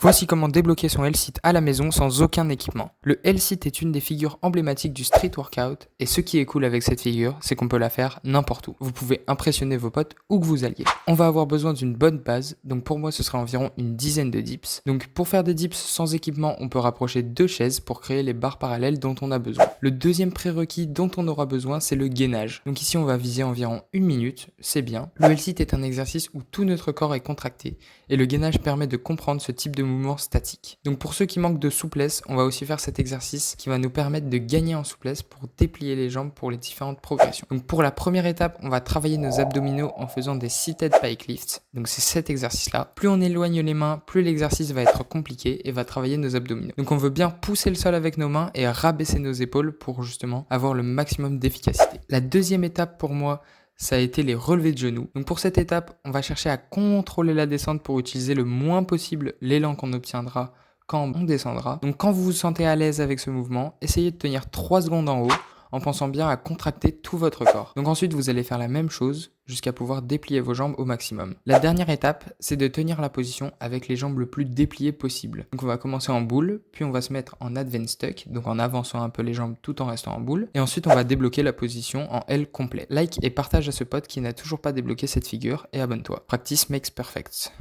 Voici comment débloquer son L-Sit à la maison sans aucun équipement. Le L-Sit est une des figures emblématiques du street workout et ce qui est cool avec cette figure, c'est qu'on peut la faire n'importe où. Vous pouvez impressionner vos potes où que vous alliez. On va avoir besoin d'une bonne base, donc pour moi ce sera environ une dizaine de dips. Donc pour faire des dips sans équipement, on peut rapprocher 2 chaises pour créer les barres parallèles dont on a besoin. Le deuxième prérequis dont on aura besoin, c'est le gainage. Donc ici on va viser environ 1 minute, c'est bien. Le L-Sit est un exercice où tout notre corps est contracté et le gainage permet de comprendre ce type de mouvement statique. Donc pour ceux qui manquent de souplesse, on va aussi faire cet exercice qui va nous permettre de gagner en souplesse pour déplier les jambes pour les différentes progressions. Donc pour la première étape, on va travailler nos abdominaux en faisant des seated pike lifts. Donc c'est cet exercice-là. Plus on éloigne les mains, plus l'exercice va être compliqué et va travailler nos abdominaux. Donc on veut bien pousser le sol avec nos mains et rabaisser nos épaules pour justement avoir le maximum d'efficacité. La deuxième étape pour moi, ça a été les relevés de genoux. Donc pour cette étape, on va chercher à contrôler la descente pour utiliser le moins possible l'élan qu'on obtiendra quand on descendra. Donc quand vous vous sentez à l'aise avec ce mouvement, essayez de tenir 3 secondes en haut en pensant bien à contracter tout votre corps. Donc ensuite, vous allez faire la même chose jusqu'à pouvoir déplier vos jambes au maximum. La dernière étape, c'est de tenir la position avec les jambes le plus dépliées possible. Donc on va commencer en boule, puis on va se mettre en advanced tuck, donc en avançant un peu les jambes tout en restant en boule. Et ensuite, on va débloquer la position en L complet. Like et partage à ce pote qui n'a toujours pas débloqué cette figure et abonne-toi. Practice makes perfect.